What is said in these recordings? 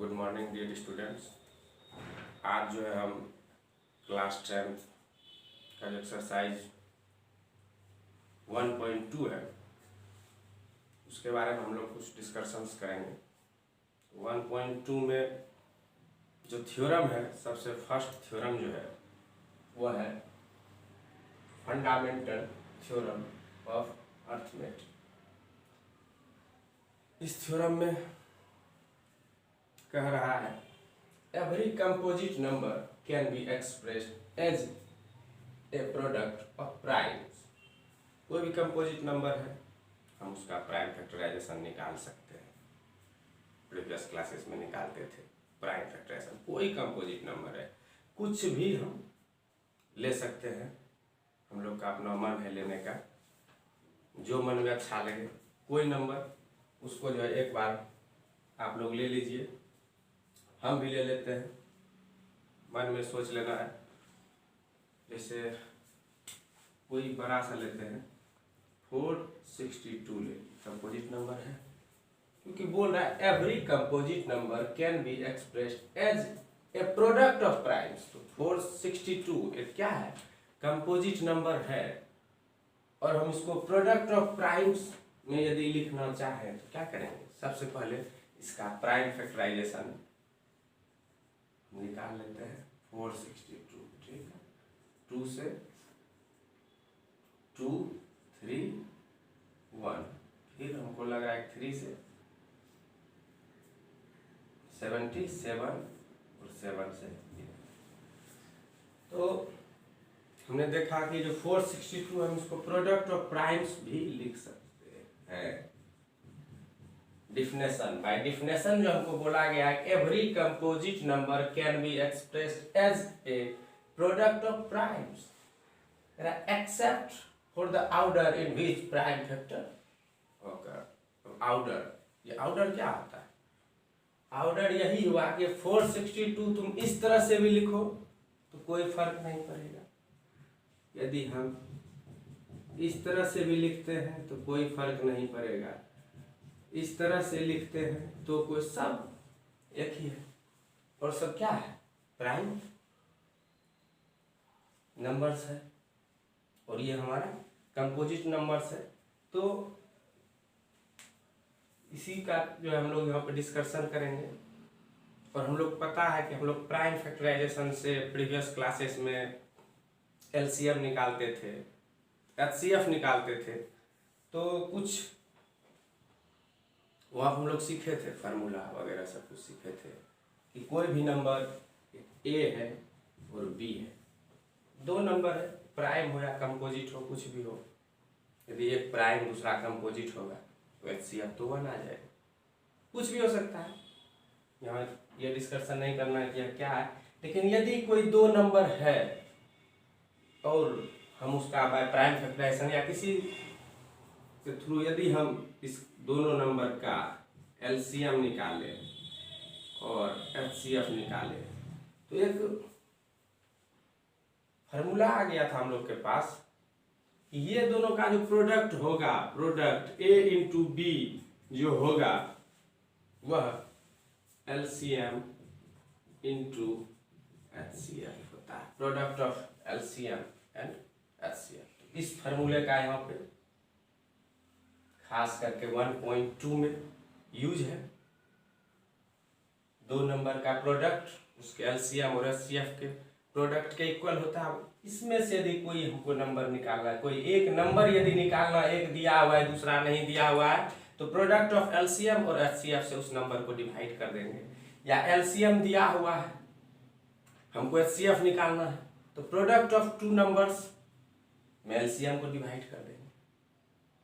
Good morning dear students. आज जो है हम क्लास 10th का जो एक्सरसाइज 1.2 है उसके बारे में हम लोग कुछ डिस्कशंस करेंगे। 1.2 में जो थ्योरम है, सबसे फर्स्ट थ्योरम जो है वह है फंडामेंटल थ्योरम ऑफ अर्थमेटिक। इस थ्योरम में कह रहा है every composite number can be expressed as a product of primes. कोई भी कंपोजिट नंबर है, हम उसका प्राइम फैक्टराइजेशन निकाल सकते हैं। प्रीवियस क्लासेस में निकालते थे प्राइम फैक्टराइजेशन। कोई कंपोजिट नंबर है, कुछ भी हम ले सकते हैं। हम लोग का अपना मन है लेने का, जो मन में अच्छा लगे कोई नंबर, उसको जो है एक बार आप लोग ले लीजिए। हम भी ले लेते हैं, मन में सोच लेना है। जैसे कोई बड़ा सा लेते हैं, 462 ले, कंपोजिट नंबर है, क्योंकि बोल रहा है every composite number can be expressed as a product of primes. तो 462 एक क्या है, कंपोजिट नंबर है, और हम इसको प्रोडक्ट ऑफ प्राइम्स में यदि लिखना चाहें तो क्या करेंगे? सबसे पहले इसका प्राइम फैक्टराइजेशन निकाल लेते हैं। 462, ठीक है, 2 से 2 3 1, फिर हमको लगा है 3 से 77 और 7 से। तो हमने देखा कि जो 462 हम इसको प्रोडक्ट ऑफ प्राइम्स भी लिख सकते हैं। डिफिनेशन, बाय डिफिनेशन जो हमको बोला गया है every composite number can be expressed as a product of primes except for the order in which prime factor occur. Order, ये ऑर्डर क्या होता है? ऑर्डर यही हुआ कि 462 तुम इस तरह से भी लिखो तो कोई फर्क नहीं पड़ेगा, यदि हम इस तरह से भी लिखते हैं तो कोई फर्क नहीं पड़ेगा, इस तरह से लिखते हैं तो कोई, सब एक ही है। और सब क्या है? प्राइम नंबर्स है, और ये हमारा कंपोजिट नंबर्स है। तो इसी का जो है हम लोग यहाँ पे डिस्कशन करेंगे। और हम लोग पता है कि हम लोग प्राइम फैक्टराइजेशन से प्रीवियस क्लासेस में एलसीएम निकालते थे, एचसीएफ निकालते थे। तो कुछ वहाँ हम लोग सीखे थे, फार्मूला वगैरह सब कुछ सीखे थे कि कोई भी नंबर ए है और बी है, दो नंबर है, प्राइम हो या कंपोजिट हो, कुछ भी हो। यदि एक प्राइम दूसरा कंपोजिट होगा तो एचसीएफ तो 1 आ जाएगा। कुछ भी हो सकता है, यहाँ ये डिस्कशन नहीं करना है कि क्या है। लेकिन यदि कोई दो नंबर है और हम उसका बाय प्राइम फैक्टराइजेशन या किसी के थ्रू यदि हम इस दोनों नंबर का एलसीएम निकाले और एचसीएफ निकाले तो एक फार्मूला आ गया था हम लोग के पास कि ये दोनों का जो प्रोडक्ट होगा, प्रोडक्ट ए इंटू बी जो होगा वह एलसीएम इंटू एचसीएफ होता है, product of LCM and HCF. इस फार्मूले का यहाँ पे खास करके 1.2 में यूज है। दो नंबर का प्रोडक्ट उसके एलसीएम और एचसीएफ के प्रोडक्ट के इक्वल होता है। इसमें से यदि कोई हमको नंबर निकालना है, कोई एक नंबर यदि निकालना, एक दिया हुआ है दूसरा नहीं दिया हुआ है, तो प्रोडक्ट ऑफ एलसीएम और एचसीएफ से उस नंबर को डिवाइड कर देंगे। या एलसीएम दिया हुआ है, हमको एचसीएफ निकालना है, तो प्रोडक्ट ऑफ 2 नंबर्स में एलसीएम को डिवाइड कर देंगे।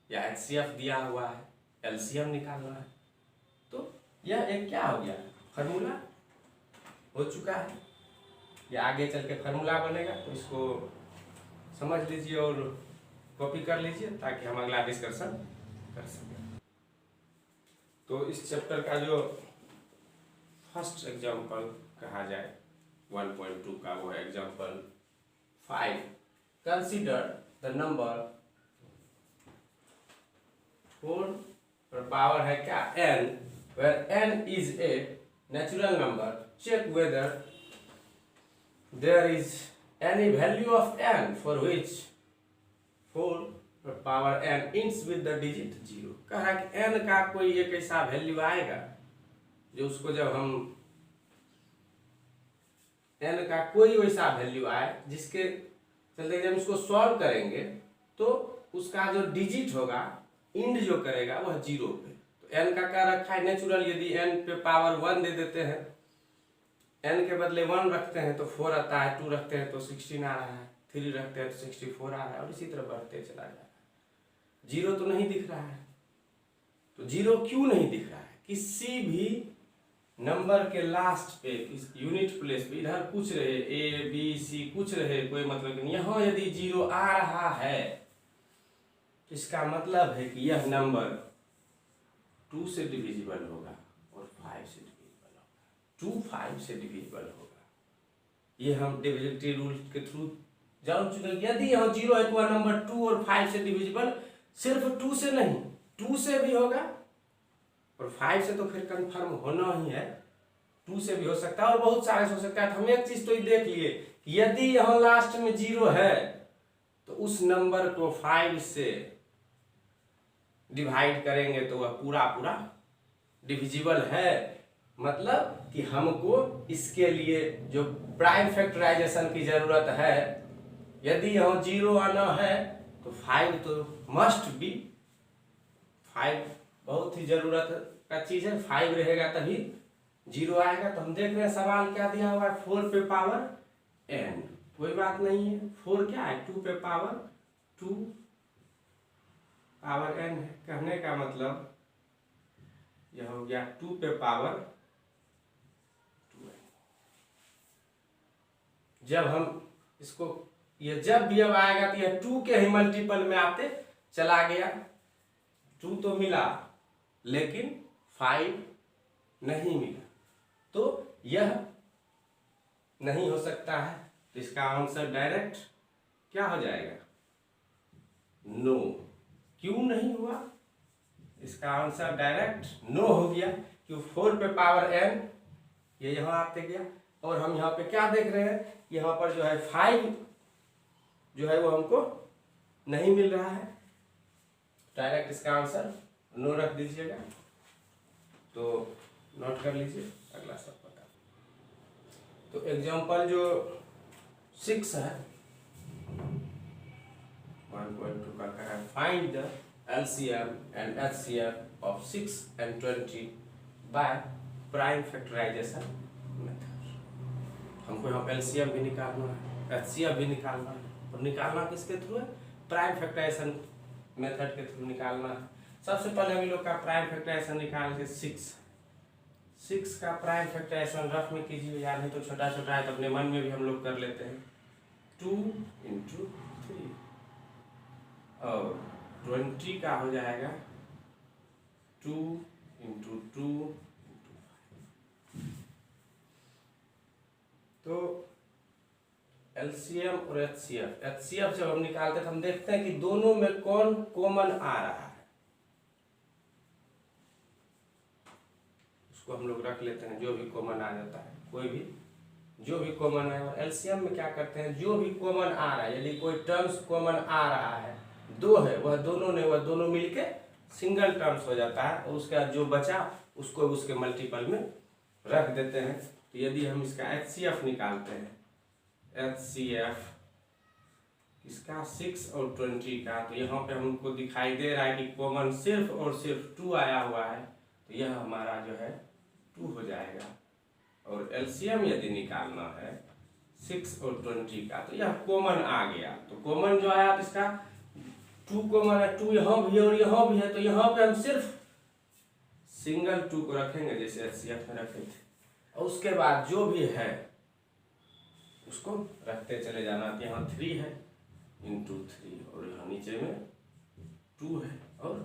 या एचसीएफ दिया हुआ है, एलसीएम निकालना है, तो यह एक क्या हो गया, फार्मूला हो चुका है। या आगे चल के फार्मूला बनेगा, तो इसको समझ लीजिए और कॉपी कर लीजिए ताकि हम अगला डिस्कशन कर सकें। तो इस चैप्टर का जो फर्स्ट एग्जाम्पल कहा जाए 1.2 का, वो एग्जाम्पल 5। कंसीडर द नंबर 4 पर पावर है क्या, n, where n is a natural number, check whether there is any value of n for which 4 power n ends with the digit 0। कह रहा है कि n का कोई एक ऐसा वैल्यू आएगा जो उसको जब हम n का कोई वैसा वैल्यू आए जिसके चलते जब इसको सॉल्व करेंगे तो उसका जो डिजिट होगा इंड जो करेगा वह 0 पे। तो n का क्या रखा है नेचुरल, यदि n पे पावर 1 दे देते हैं, n के बदले 1 रखते हैं तो 4 आता है, 2 रखते हैं तो 16 आ रहा है, 3 रखते हैं तो 64 आ रहा है, और इसी तरह बढ़ते चला जा रहा है। 0 तो नहीं दिख रहा है। तो 0 क्यों नहीं दिख रहा है? किसी भी नंबर के लास्ट पे यूनिट प्लेस पे इधर कुछ रहे, ए बी सी कुछ रहे, कोई मतलब नहीं। यहाँ यदि 0 आ रहा है तो इसका मतलब है कि यह नंबर 2 से डिविजिबल होगा और 5 से डिविजिबल होगा, 2 5 से डिविजिबल होगा। ये हम डिविजिबिलिटी रूल के थ्रू जान चुके। यदि यहाँ 0 है तो वह नंबर 2 और 5 से डिविजिबल सिर्फ 2 से नहीं, 2 से भी होगा और 5 से तो फिर कंफर्म होना ही है, 2 से भी हो सकता है और बहुत सारे से हो सकता है। हम एक चीज तो देख लिए कि यदि यहाँ लास्ट में 0 है तो उस नंबर को 5 से डिवाइड करेंगे तो वह पूरा पूरा डिविजिबल है। मतलब कि हमको इसके लिए जो प्राइम फैक्टराइजेशन की जरूरत है, यदि यहाँ 0 आना है तो 5 तो मस्ट बी, 5 बहुत ही जरूरत का चीज है, 5 रहेगा तभी 0 आएगा। तो हम देख रहे हैं सवाल क्या दिया हुआ है, 4 पे पावर n, कोई बात नहीं है, 4 क्या है, 2 पे पावर 2 पावर n है। कहने का मतलब यह हो गया 2 पे पावर 2n। जब हम इसको ये जब भी अब आएगा तो यह 2 के ही मल्टीपल में आते चला गया, 2 तो मिला लेकिन 5 नहीं मिला, तो यह नहीं हो सकता है। तो इसका आंसर डायरेक्ट क्या हो जाएगा, नो। क्यों नहीं हुआ? इसका आंसर डायरेक्ट नो हो गया क्यों, 4 पे पावर n ये यहाँ आते गया और हम यहाँ पे क्या देख रहे हैं, यहाँ पर जो है 5 जो है वो हमको नहीं मिल रहा है। डायरेक्ट इसका आंसर नो रख दीजिएगा। तो नोट कर लीजिए, अगला सब पता। तो एग्जांपल जो 6 है 1.2 का कहा है, find the LCM and HCF of 6 and 20 by prime factorization method। हमको यहाँ LCM भी निकालना है, HCF भी निकालना है, और निकालना किसके थ्रू है, प्राइम फैक्टराइजेशन मेथड के थ्रू निकालना है। सबसे पहले हम लोग का प्राइम फैक्टराइजेशन निकाल के 6 का प्राइम फैक्टराइजेशन रफ में कीजिए, या नहीं तो छोटा छोटा है तो अपने मन में भी हम लोग कर लेते हैं। 2 × 3 और 20 का हो जाएगा 2 × 2 × 5। तो LCM और HCF जब हम निकालते हैं तो हम देखते हैं कि दोनों में कौन कॉमन आ रहा है, उसको हम लोग रख लेते हैं। जो भी कॉमन आ जाता है, कोई भी जो भी कॉमन है। और LCM में क्या करते हैं, जो भी कॉमन आ रहा है, यदि कोई टर्म्स कॉमन आ रहा है, 2 है, वह दोनों मिलके सिंगल टर्म्स हो जाता है और उसका जो बचा उसको उसके मल्टीपल में रख देते हैं। तो यदि हम इसका HCF निकालते हैं, HCF इसका 6 और 20 का, तो यहाँ पे हमको दिखाई दे रहा है कि कॉमन सिर्फ और सिर्फ 2 आया हुआ है, तो यह हमारा जो है 2 हो जाएगा। और LCM यदि निकालना है 6 और 20 का, तो यह कॉमन आ गया। तो कॉमन जो आया तो इसका 2 कॉमन है, 2 यहाँ भी है और यहाँ भी है, तो यहाँ पे हम सिर्फ सिंगल 2 को रखेंगे जैसे HCF में रखे थे, और उसके बाद जो भी है उसको रखते चले जाना। तो यहाँ 3 है × 3 और यहाँ नीचे में 2 है और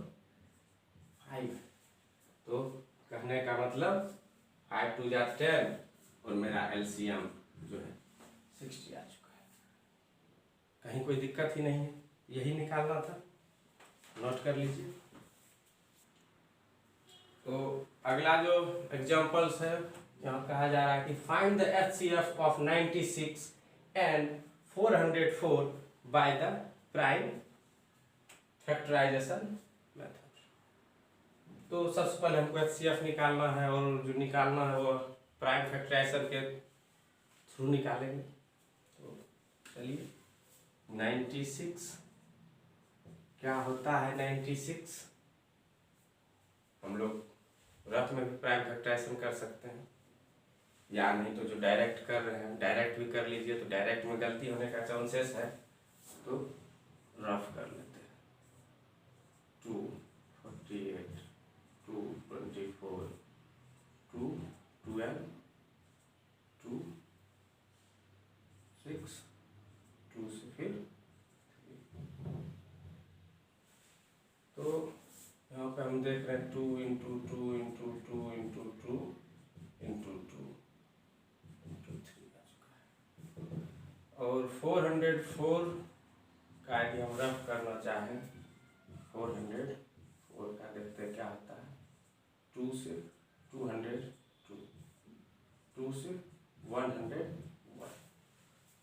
5 है। तो कहने का मतलब 5 × 2 = 10 और मेरा LCM जो है 60 आ चुका है। कहीं कोई दिक्कत ही नहीं है, यही निकालना था, नोट कर लीजिए। तो अगला जो एग्जांपल्स है यहाँ कहा जा रहा है कि find the HCF of 96 and 404 by the prime factorization method. तो सबसे पहले हमको HCF निकालना है और जो निकालना है वो प्राइम फैक्टराइजेशन के थ्रू निकालेंगे। तो चलिए 96 क्या होता है 96, हम लोग रफ में भी प्राइम फैक्टराइजेशन कर सकते हैं या नहीं तो जो डायरेक्ट कर रहे हैं डायरेक्ट भी कर लीजिए। तो डायरेक्ट में गलती होने का चांसेस है तो रफ कर लेते हैं। 248 224 212 2 6 2 से फिर 3। तो यहाँ पे हम देख रहे हैं 2 into 2 into 2 into 2 into 2 into 3 आ चुका है। और 404 का यदि हम रफ करना चाहें 404 का देखते हैं क्या होता है। 2 से 202 2 से 101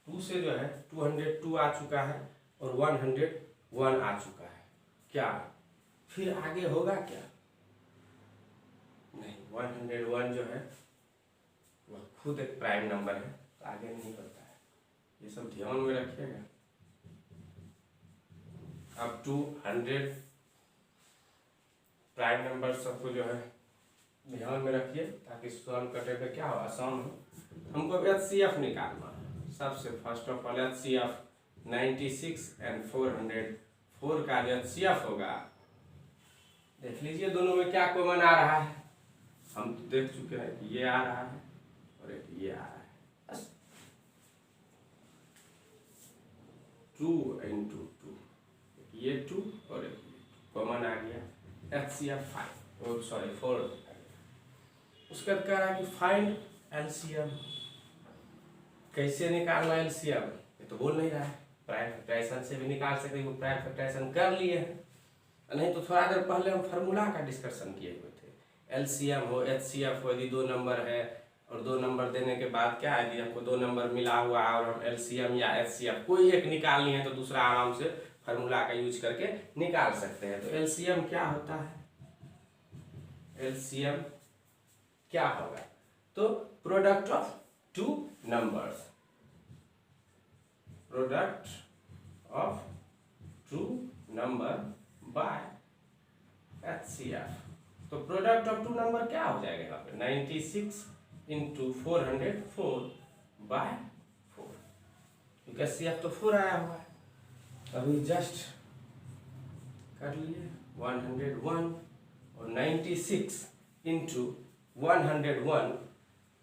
2 से जो है 202 आ चुका है और 101 आ चुका है। क्या फिर आगे होगा क्या? नहीं, 101 जो है वह खुद एक प्राइम नंबर है तो आगे नहीं होता है। ये सब ध्यान में रखिएगा। अब 200 प्राइम नंबर सबको जो है ध्यान में रखिए ताकि सॉल्व करने पे क्या हो आसान हो। हमको HCF निकालना है। सबसे first of all HCF 96 and 404 का जो HCF होगा देख लीजिए दोनों में क्या कॉमन आ रहा है। हम तो देख चुके हैं कि ये आ रहा है और एक ये आ रहा है। बस 2 इंटू 2 ये 2 और एक कॉमन आ गया। HCF 5 और सॉरी 4 उसके बाद कह रहा है कि फाइंड LCM। कैसे निकालना LCM ये तो बोल नहीं रहा है। प्राइम फैक्टराइजेशन से भी निकाल सकते हैं, वो प्राइम फैक्टराइजेशन कर लिए हैं। नहीं तो थोड़ा देर पहले हम फार्मूला का डिस्कशन किए हुए थे। LCM हो HCF हो, यदि 2 नंबर है और 2 नंबर देने के बाद क्या है, यदि हमको 2 नंबर मिला हुआ है और हम LCM या HCF कोई एक निकालनी है तो दूसरा आराम से फार्मूला का यूज करके निकाल सकते हैं। तो LCM क्या होता है? LCM क्या होगा? तो product of 2 numbers, product of 2 number by HCF। तो प्रोडक्ट ऑफ 2 नंबर क्या हो जाएगा यहाँ पे 96 इंटू 404 बाय 4, क्योंकि HCF तो 4 आया हुआ है। अभी जस्ट कर लिए 101 और 96 इंटू 101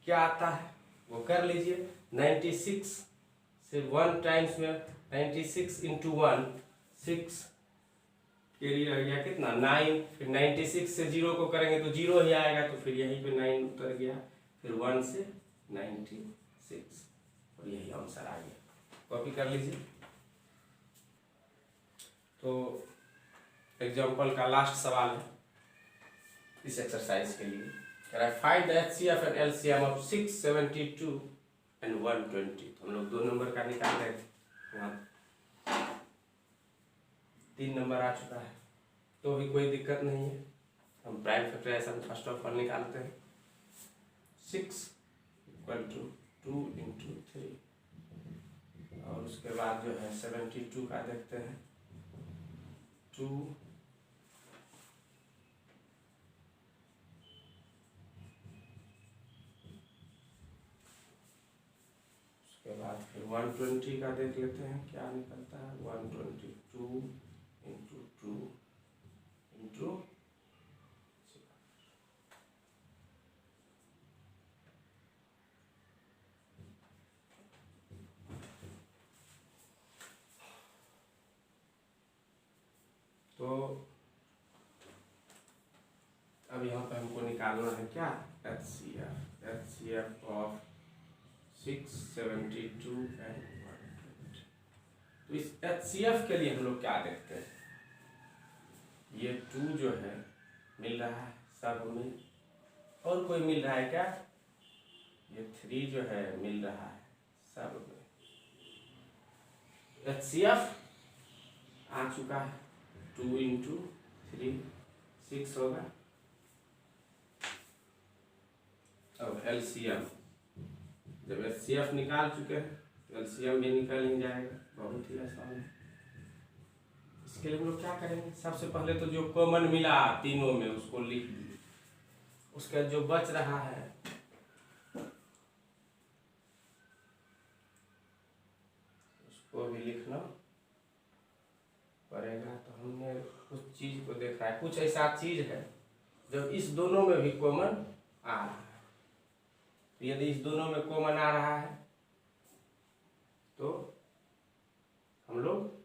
क्या आता है वो कर लीजिए। 96 से 1 टाइम्स में 96 इंटू 1 6 के लिए रह गया कितना 9। फिर 96 से 0 को करेंगे तो 0 ही आएगा तो फिर यहीं पे 9 उतर गया। फिर 1 से 96 और यही आंसर आ गया। कॉपी कर लीजिए। तो एग्जाम्पल का लास्ट सवाल है इस एक्सरसाइज के लिए। कह रहा है find the HCF and LCM of 672 and 120। तो हम लोग 2 नंबर का निकाल रहे थे, यहाँ 3 नंबर आ चुका है तो भी कोई दिक्कत नहीं है। हम prime factorization first of all निकालते हैं। 6 इक्वल टू 2 इंटू 3 और उसके बाद जो है 72 का देखते हैं। 2 उसके बाद फिर 120 का देख लेते हैं क्या निकलता है। 122 इंटू 2 इंटू तो अब यहाँ पे हमको निकालना है क्या HCF ऑफ 672 एंड 120। तो इस HCF के लिए हम लोग क्या देखते हैं, ये 2 जो है मिल रहा है सब में और कोई मिल रहा है क्या ये 3 जो है मिल रहा है सब में। HCF आ चुका है 2 इंटू 3 6 होगा। अब LCM, जब HCF निकाल चुके हैं तो LCM भी निकल ही जाएगा, बहुत ही आसान है। इसके लिए हम लोग क्या करेंगे, सबसे पहले तो जो कॉमन मिला तीनों में उसको लिख दिए, उसका जो बच रहा है उसको भी लिखना पड़ेगा। तो हमने कुछ चीज को देखा है, कुछ ऐसा चीज है जब इस दोनों में भी कॉमन आ रहा है, तो यदि इस दोनों में कॉमन आ रहा है तो हम लोग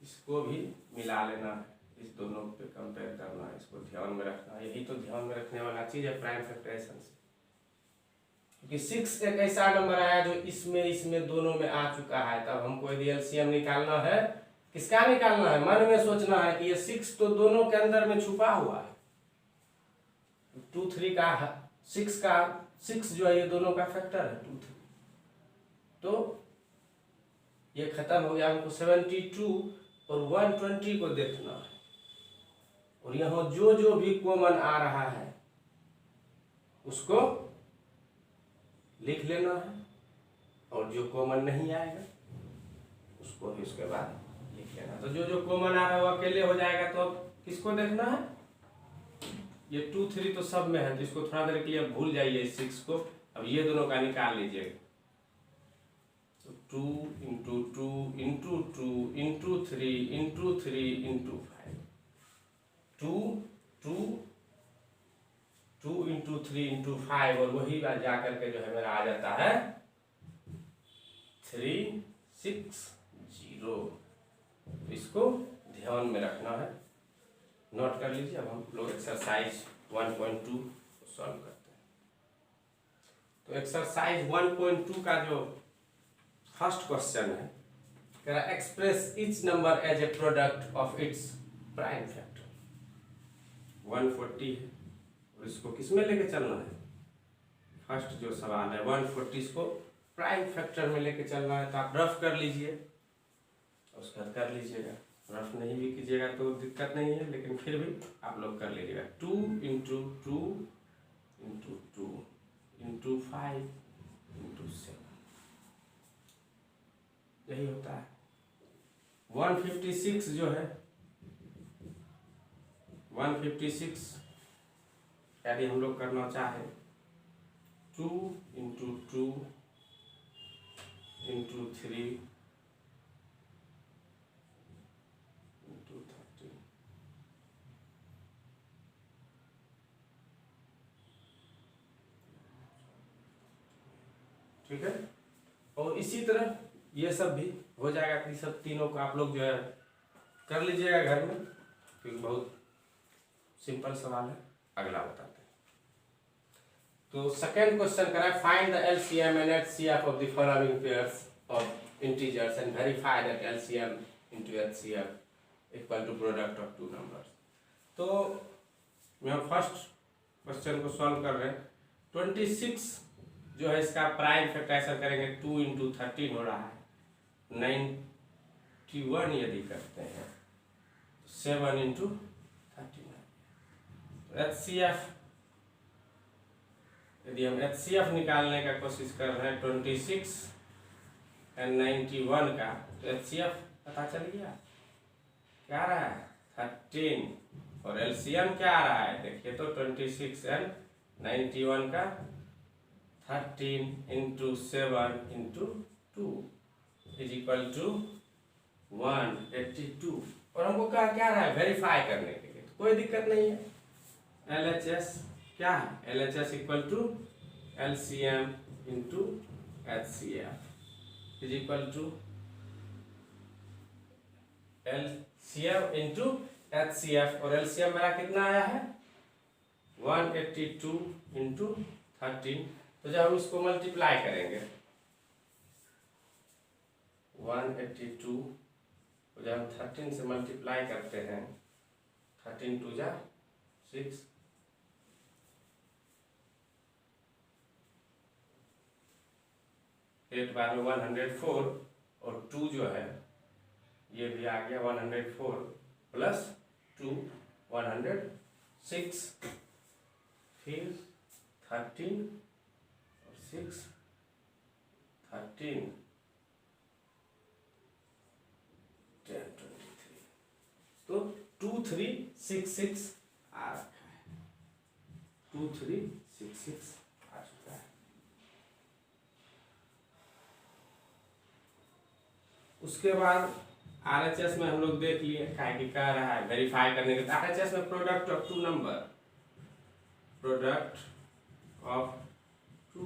इसको भी मिला लेना है, इस दोनों पे कंपेयर करना है, इसको ध्यान में रखना है। यही तो ध्यान में रखने वाला चीज है प्राइम फैक्टराइजेशन से, क्योंकि 6 एक ऐसा नंबर आया जो इसमें दोनों में आ चुका है। तब हमको यदि एलसीएम निकालना है, किसका निकालना है, मन में सोचना है कि ये 6 तो दोनों के अंदर में छुपा हुआ है। 2 3 का 6 जो है ये दोनों का फैक्टर है 2 3, तो ये खत्म हो गया। हमको 72 और 120 को देखना है, और यहाँ जो भी कॉमन आ रहा है उसको लिख लेना है, और जो कॉमन नहीं आएगा उसको भी उसके बाद लिख लेना। तो जो कॉमन आ रहा है वो अकेले हो जाएगा। तो अब किसको देखना है, ये 2 3 तो सब में है, तो इसको थोड़ा देर के लिए भूल जाइए 6 को। अब ये दोनों का निकाल लीजिएगा, तो 2 into 2 into 2 into 3 into 3 into 5, 2 2 2 into 3 into 5, और वही बात जा करके जो है मेरा आ जाता है 360। तो इसको ध्यान में रखना है, नोट कर लीजिए। अब हम लोग एक्सरसाइज 1.2 सॉल्व करते हैं। तो एक्सरसाइज 1.2 का जो फर्स्ट क्वेश्चन है, कह रहा express each number as a product of its prime factor. 140 है और इसको किस में लेके चलना है, फर्स्ट जो सवाल है 140 को प्राइम फैक्टर में लेके चलना है। तो आप रफ कर लीजिए, उसका कर लीजिएगा, रफ नहीं भी कीजिएगा तो दिक्कत नहीं है, लेकिन फिर भी आप लोग कर लीजिएगा। 2 इंटू 2 इंटू 2 इंटू 5 इंटू 7, यही होता है। 156 जो है 156 यदि हम लोग करना चाहे 2 इंटू 2 इंटू 3 इंटू 13, ठीक है। और इसी तरह ये सब भी हो जाएगा कि सब तीनों को आप लोग जो है कर लीजिएगा घर में, क्योंकि बहुत सिंपल सवाल है। अगला बताते हैं। तो सेकेंड क्वेश्चन करा, find the LCM and HCF of the following pairs of integers and verify that LCM into HCF equal to product of two numbers. तो मैं फर्स्ट क्वेश्चन को सॉल्व कर रहे हैं। 26 जो है इसका प्राइम फैक्टराइजेशन करेंगे 2 इंटू 13 हो रहा है, 91 यदि करते हैं 7 इंटू 39। HCF यदि हम HCF निकालने का कोशिश कर रहे हैं 26 एंड 91 का, तो HCF पता चल गया क्या आ रहा है 13, और LCM क्या आ रहा है देखिए तो 26 एंड 91 का 13 into 7 into 2 is equal to 182। और हमको क्या रहा है वेरीफाई करने के लिए, तो कोई दिक्कत नहीं है। LHS क्या है, LHS equal to LCM into HCF is equal to LCM into HCF, और LCM मेरा कितना आया है 182 इंटू 13। तो जब हम इसको मल्टीप्लाई करेंगे 182 को जब हम 13 से मल्टीप्लाई करते हैं 13 2 जा 6, 8 बार में 104 और 2 जो है ये भी आ गया 104 प्लस 2 106, फिर 13 और 6 13 10 23, तो 2366 आ रखा है, 2366 आ चुका है। उसके बाद RHS में हम लोग देख लिए क्या कि कह रहा है वेरीफाई करने के। RHS में product of two number, product of two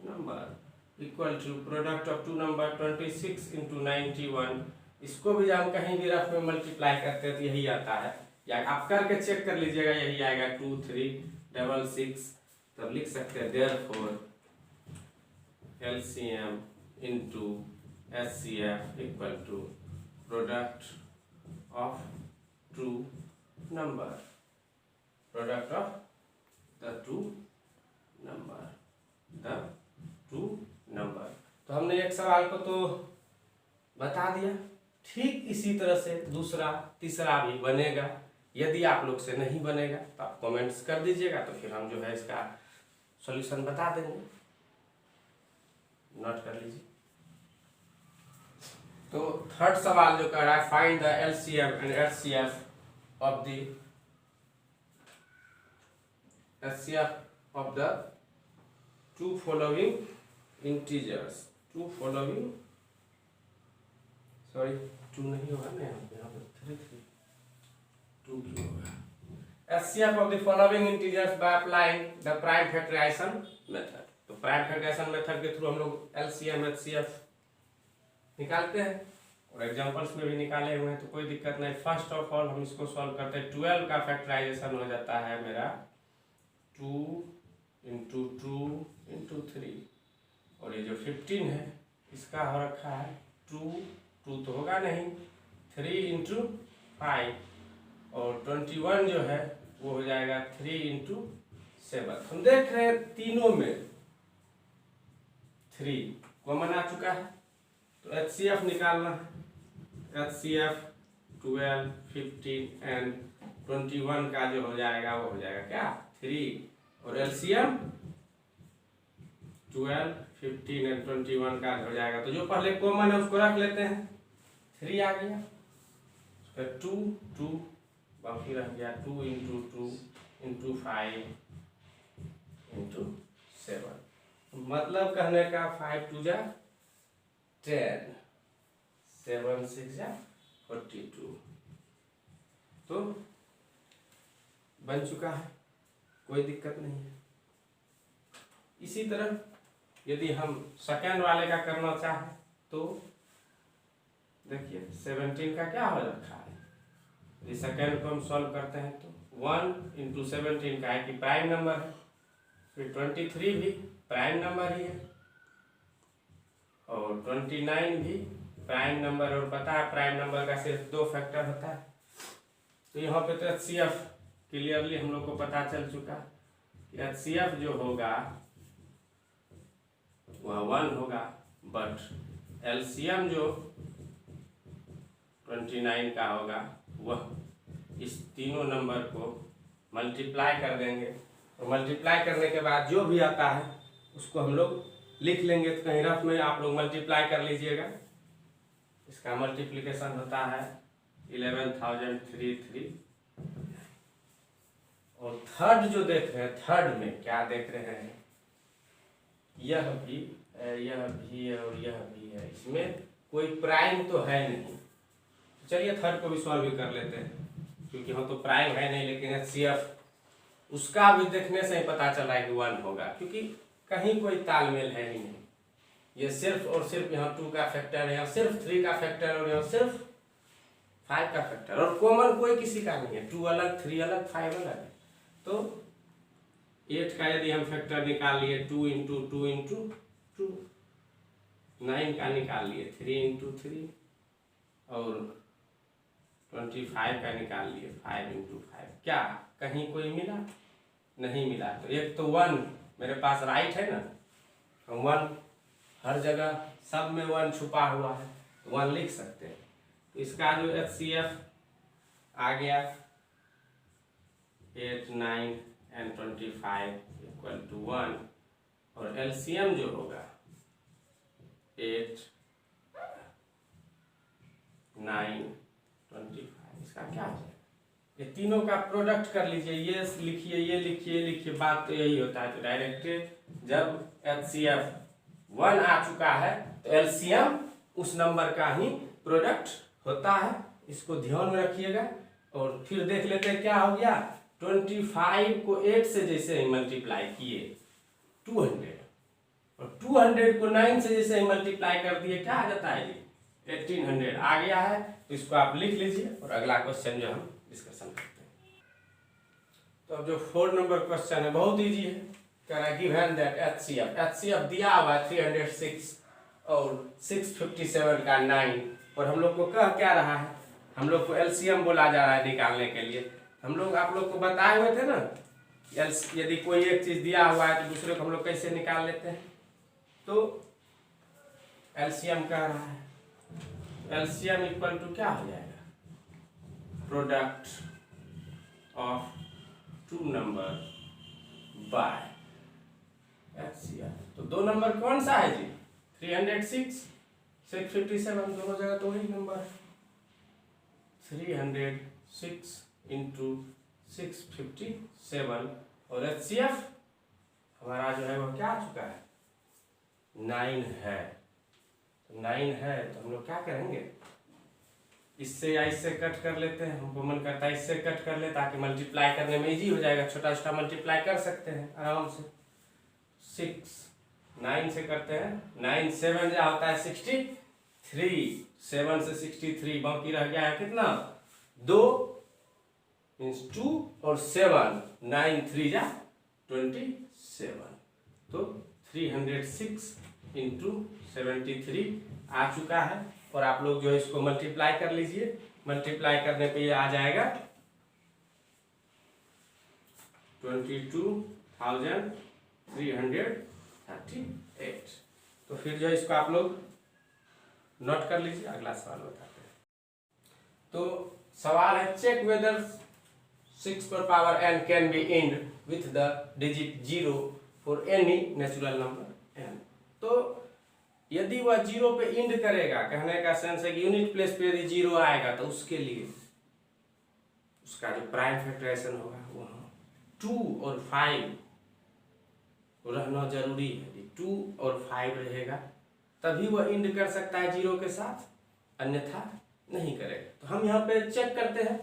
number equal to product of two number 26 into 91। इसको भी हम कहीं भी रफ में मल्टीप्लाई करते हैं तो यही आता है, या आप करके चेक कर लीजिएगा, यही आएगा 2366। तब लिख सकते हैं therefore LCM into SCF equal to product of two number, product of the two number, the two number. तो हमने एक सवाल को तो बता दिया, ठीक इसी तरह से दूसरा तीसरा भी बनेगा। यदि आप लोग से नहीं बनेगा तो आप कमेंट्स कर दीजिएगा, तो फिर हम जो है इसका सॉल्यूशन बता देंगे, नोट कर लीजिए। तो थर्ड सवाल जो कर रहा है find the LCM and HCF of the two following integers, two following, sorry two नहीं होगा ना, यहाँ पे 3 2 क्यों होगा। HCF of the following integers by applying the prime factorization method. तो प्राइम फैक्टराइजेशन मेथड के थ्रू हम लोग LCM HCF निकालते हैं, और एग्जांपल्स में भी निकाले हुए हैं, तो कोई दिक्कत नहीं। फर्स्ट ऑफ ऑल हम इसको सॉल्व करते हैं। 12 का फैक्टराइजेशन हो जाता है मेरा 2 इंटू 2 इंटू 3, और ये जो 15 है इसका हो रखा है 2 तो होगा नहीं, 3 इंटू 5, और 21 जो है वो हो जाएगा 3 इंटू 7। हम देख रहे हैं तीनों में 3 कॉमन आ चुका है, तो HCF निकालना है। HCF 12, 15 एंड 21 का जो हो जाएगा वो हो जाएगा क्या 3, और LCM 12, 15 एंड 21 का हो जाएगा, तो जो पहले कॉमन है उसको रख लेते हैं। 3 आ गया, फिर 2 बाकी रह गया 2 इंटू 2 इंटू 5 इंटू 7, मतलब कहने का 5 2 जा 10, 7 6 जा 42, तो बन चुका है, कोई दिक्कत नहीं है। इसी तरह यदि हम सेकेंड वाले का करना चाहें तो देखिए 17 का क्या हो रखा है, ये सेकेंड को हम सॉल्व करते हैं तो 1 इंटू 17 का है कि प्राइम नंबर है, फिर 23 भी प्राइम नंबर ही है, और 29 भी प्राइम नंबर, और पता है प्राइम नंबर का सिर्फ 2 फैक्टर होता है। तो यहाँ पे तो HCF क्लियरली हम लोग को पता चल चुका कि HCF जो होगा वह 1 होगा, बट LCM जो 29 का होगा वह इस तीनों नंबर को मल्टीप्लाई कर देंगे, और मल्टीप्लाई करने के बाद जो भी आता है उसको हम लोग लिख लेंगे। तो कहीं रफ में आप लोग मल्टीप्लाई कर लीजिएगा, इसका मल्टीप्लिकेशन होता है 11,033। और थर्ड जो देख रहे हैं, थर्ड में क्या देख रहे हैं, यह भी है और यह भी है, इसमें कोई प्राइम तो है नहीं। चलिए थर्ड को भी सॉल्व कर लेते हैं, क्योंकि हम तो प्राइम है नहीं, लेकिन HCF उसका भी देखने से ही पता चला है कि 1 होगा, क्योंकि कहीं कोई तालमेल है ही नहीं। ये सिर्फ और सिर्फ यहाँ 2 का फैक्टर है, यहाँ सिर्फ 3 का फैक्टर, और यहाँ सिर्फ 5 का फैक्टर, और कॉमन कोई किसी का नहीं है। 2 अलग, 3 अलग, 5 अलग है। तो 8 का यदि हम फैक्टर निकाल लिए 2 इंटू 2 इंटू 2, 9 का निकाल लिए 3 इंटू 3, और 25 का निकाल लिए 5 इंटू 5, क्या कहीं कोई मिला? नहीं मिला। तो एक तो 1 मेरे पास राइट है ना, हम 1 हर जगह सब में 1 छुपा हुआ है, तो 1 लिख सकते हैं। तो इसका जो HCF आ गया 8, 9 and 25 इक्वल टू 1, और LCM जो होगा 8, 9, 25, इसका क्या हो जाएगा? ये तीनों का प्रोडक्ट कर लीजिए, ये लिखिए, ये लिखिए, लिखिए, बात तो यही होता है। तो डायरेक्ट जब HCF 1 आ चुका है तो LCM उस नंबर का ही प्रोडक्ट होता है, इसको ध्यान में रखिएगा। और फिर देख लेते हैं क्या हो गया। 25 को 8 से जैसे ही मल्टीप्लाई किए 200, और 200 को 9 से जैसे ही मल्टीप्लाई कर दिए क्या आ जाता है जी 1800 आ गया है। तो इसको आप लिख लीजिए और अगला क्वेश्चन जो हम डिस्कशन करते हैं। तो अब जो 4 नंबर क्वेश्चन है बहुत इजी है। कह रहा है गिवन दैट HCF दिया हुआ है 306 और 657 का 9, और हम लोग को कह क्या रहा है, हम लोग को LCM बोला जा रहा है निकालने के लिए। हम लोग आप लोग को बताए हुए थे ना, यदि कोई एक चीज दिया हुआ है तो दूसरे को हम लोग कैसे निकाल लेते हैं। तो LCM कह रहा है, LCM इक्वल टू क्या हो जाएगा, product of 2 number by HCF। तो 2 नंबर कौन सा है जी 306, 657, दोनों जगह तो वही नंबर है। 306 इंटू 657, और HCF हमारा जो है वो क्या आ चुका है 9 है। तो 9 है तो हम लोग क्या करेंगे, इससे या इससे कट कर लेते हैं। हमको मन करता है इससे कट कर ले ताकि मल्टीप्लाई करने में इजी हो जाएगा, छोटा छोटा मल्टीप्लाई कर सकते हैं आराम से। 6 9 से करते हैं, 9 7 जा होता है 63, 7 से 63, बाकी रह गया है कितना 2 मीन्स 2 और 7, 9 3 जा 27। तो 306 इंटू 73 आ चुका है। और आप लोग जो है इसको मल्टीप्लाई कर लीजिए, मल्टीप्लाई करने पे ये आ जाएगा 22,338। तो फिर जो है इसको आप लोग नोट कर लीजिए, अगला सवाल बताते हैं। तो सवाल है चेक वेदर 6 पर power n can be and with the digit 0 for any natural number n। तो यदि वह 0 पे इंड करेगा, कहने का सेंस है कि यूनिट प्लेस पे यदि 0 आएगा तो उसके लिए उसका जो प्राइम फैक्टराइजेशन होगा वहाँ 2 और 5 रहना जरूरी है। 2 और 5 रहेगा तभी वह इंड कर सकता है 0 के साथ, अन्यथा नहीं करेगा। तो हम यहाँ पे चेक करते हैं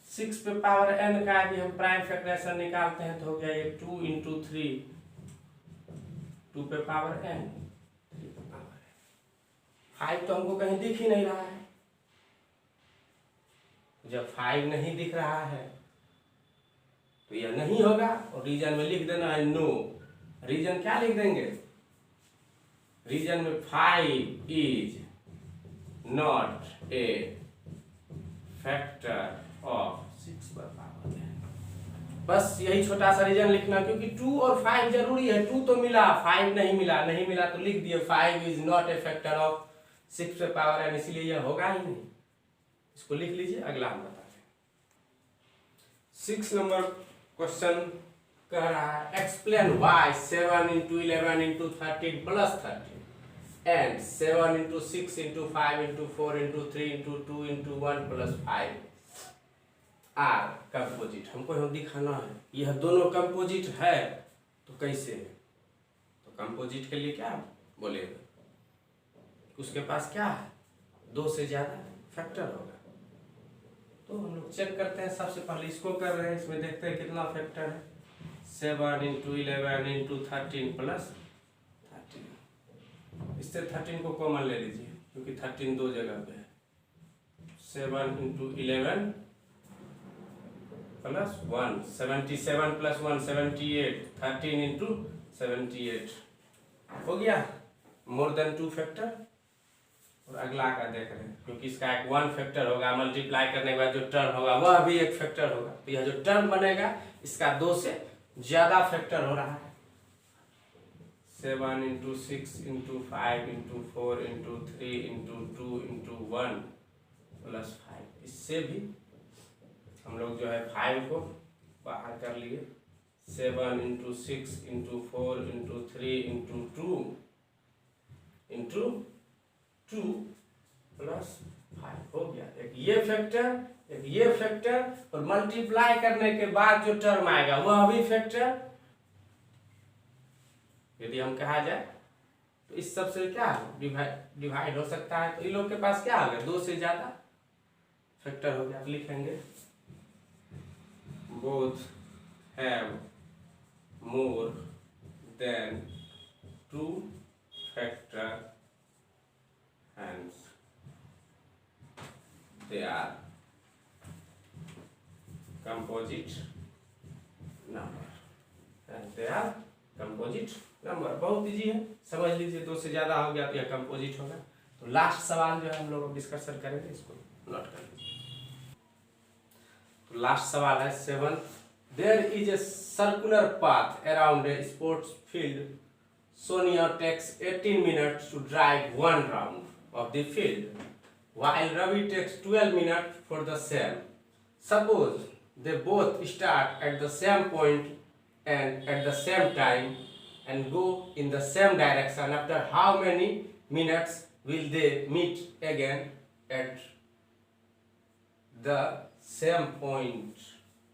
6 पे पावर n का यदि हम प्राइम फैक्टराइजेशन निकालते हैं तो हो गया ये 2 इंटू 3, 2 पे पावर n, 3 पे पावर n। 5 तो हमको कहीं दिख ही नहीं रहा है। जब 5 नहीं दिख रहा है तो यह नहीं होगा, और रीजन में लिख देना है नो। रीजन क्या लिख देंगे, रीजन में 5 is not a factor of 6 पर पावर n। बस यही छोटा सा रीजन लिखना, क्योंकि 2 और 5 जरूरी है। 2 तो मिला, 5 नहीं मिला, नहीं मिला तो लिख दिए 5 is not a factor of 6 पे पावर n, इसीलिए यह होगा ही नहीं। इसको लिख लीजिए, अगला हम बताते हैं। 6 नंबर क्वेश्चन कह रहा है explain why 7 into 11 into 13 plus 13 and 7 into 6 into 5 into 4 into 3 into 2 into 1 plus 5 are composite. हमको यहाँ दिखाना है यह दोनों कंपोजिट है तो कैसे है। तो कंपोजिट के लिए क्या बोलेगा, उसके पास क्या है 2 से ज्यादा फैक्टर होगा। तो हम लोग चेक करते हैं, सबसे पहले इसको कर रहे हैं, इसमें देखते हैं कितना फैक्टर है। 7 इंटू 11 इंटू 13 प्लस 13, इससे 13 को कॉमन ले लीजिए क्योंकि 13 दो जगह पे है। 7 इंटू 11 प्लस 1, 77 प्लस 1 78, 13 इंटू 78 हो गया मोर देन 2 फैक्टर। और अगला का देख रहे हैं, क्योंकि इसका एक 1 फैक्टर होगा, मल्टीप्लाई करने के बाद जो टर्म होगा वह भी एक फैक्टर होगा। तो यह जो टर्म बनेगा इसका 2 से ज्यादा फैक्टर हो रहा है। 7 into 6 into 5 into 4 into 3 into 2 into 1 plus 5। इससे भी हम लोग जो है 5 को बाहर कर लिए। 7 into 6 into 4 into 3 into 2 into 2 plus 5 हो गया। एक ये फैक्टर और मल्टीप्लाई करने के बाद जो टर्म आएगा वह भी फैक्टर। यदि हम कहा जाए तो इस सब से क्या डिवाइड हो सकता है, तो इन लोग के पास क्या आ गया, 2 से ज्यादा फैक्टर हो गया। आप लिखेंगे both have more than 2 factor hence they are composite number. They are composite number. बहुत इजी है, समझ लीजिए। 2 से ज्यादा हो गया तो यह कंपोजिट होगा। तो लास्ट सवाल जो है हम लोग डिस्कशन करेंगे, इसको नोट कर लीजिए। तो लास्ट सवाल है 7। There is a circular path around a sports field. Sonia takes 18 minutes to drive 1 round of the field, while Ravi takes 12 minutes for the same. Suppose they both start at the same point and at the same time and go in the same direction. After how many minutes will they meet again at the same point?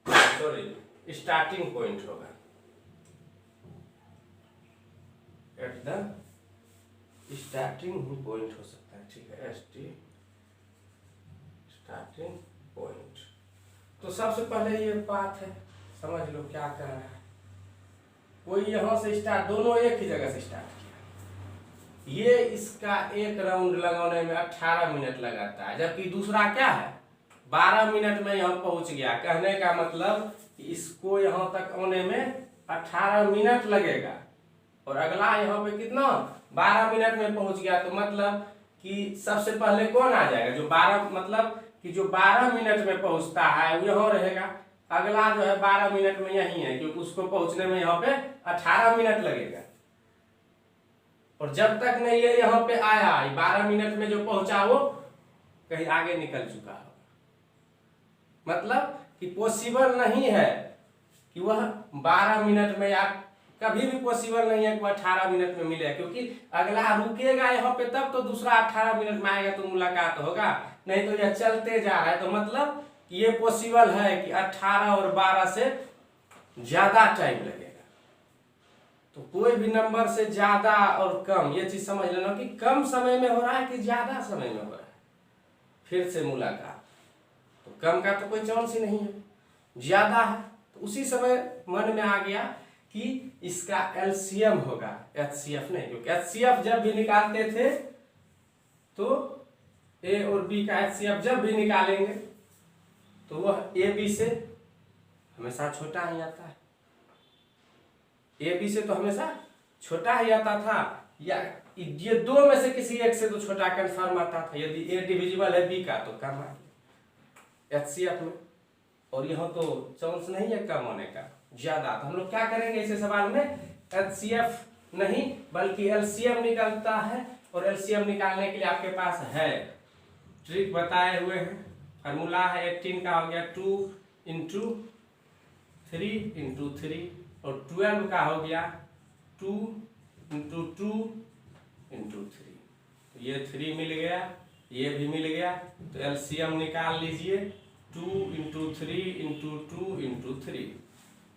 Sorry, starting point होगा। At the starting point हो सकता है, ठीक है। Starting point. तो सबसे पहले ये बात है, समझ लो क्या कर रहा है। कोई यहाँ से स्टार्ट, दोनों एक ही जगह से स्टार्ट किया। ये इसका एक राउंड लगाने में 18 मिनट लगाता है, जबकि दूसरा क्या है 12 मिनट में यहाँ पहुंच गया। कहने का मतलब कि इसको यहाँ तक आने में 18 मिनट लगेगा और अगला यहाँ पे कितना 12 मिनट में पहुंच गया। तो मतलब कि सबसे पहले कौन आ जाएगा, जो 12 मतलब कि जो 12 मिनट में पहुंचता है वो यहाँ रहेगा। अगला जो है 12 मिनट में यही है, क्योंकि उसको पहुंचने में यहाँ पे 18 मिनट लगेगा। और जब तक नहीं ये यहाँ पे आया 12 मिनट में जो पहुंचा वो कहीं आगे निकल चुका हो। मतलब कि पॉसिबल नहीं है कि वह 12 मिनट में, या कभी भी पॉसिबल नहीं है कि वह 18 मिनट में मिले, क्योंकि अगला रुकेगा यहाँ पे तब तो दूसरा 18 मिनट में आएगा तो मुलाकात होगा, नहीं तो यह चलते जा रहा है। तो मतलब ये पॉसिबल है कि 18 और 12 से ज्यादा टाइम लगेगा। तो कोई भी नंबर से ज्यादा और कम, ये चीज समझ लेना कि कम समय में हो रहा है कि ज्यादा समय में हो रहा है फिर से मुलाकात। तो कम का तो कोई चांस ही नहीं है, ज्यादा है तो उसी समय मन में आ गया कि इसका एलसीएम होगा, एचसीएफ नहीं। क्योंकि एचसीएफ जब भी निकालते थे तो ए और बी का एचसीएफ जब भी निकालेंगे तो वह ए बी से हमेशा छोटा ही आता है। ए बी से तो हमेशा छोटा ही आता था, या ये दो में से किसी एक से तो छोटा कंफर्म आता था। यदि ए डिविजिबल है बी का तो कम आ गया एचसीएफ में, और यहाँ तो चांस नहीं है कम होने का, ज्यादा। तो हम लोग क्या करेंगे इस सवाल में, एचसीएफ नहीं बल्कि एलसीएम निकलता है। और एलसीएम निकालने के लिए आपके पास है ट्रिक बताए हुए हैं। फार्मूला है 18 का हो गया 2 इंटू 3 इंटू 3, और 12 का हो गया 2 इंटू 2 इंटू 3। तो ये 3 मिल गया, ये भी मिल गया। तो एलसीएम निकाल लीजिए 2 इंटू 3 इंटू 2 इंटू 3।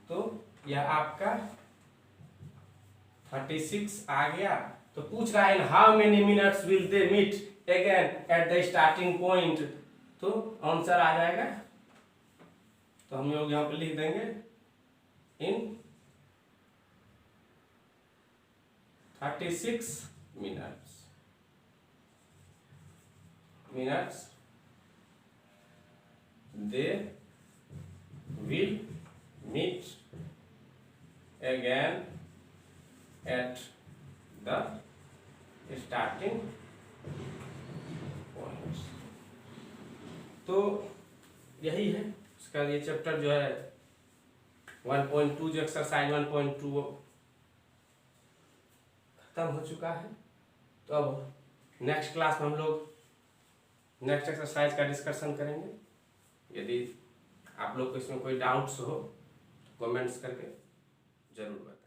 तो यह आपका 36 आ गया। तो पूछ रहा है how many minutes will they meet again at the starting point, तो आंसर आ जाएगा। तो हम लोग यहाँ पे लिख देंगे in 36 minutes they will meet again at the starting point. तो यही है इसका ये चैप्टर जो है 1.2 जो एक्सरसाइज 1.2 खत्म हो चुका है। तो अब नेक्स्ट क्लास में हम लोग नेक्स्ट एक्सरसाइज का डिस्कशन करेंगे। यदि आप लोग को इसमें कोई डाउट्स हो तो कमेंट्स करके जरूर बताएं।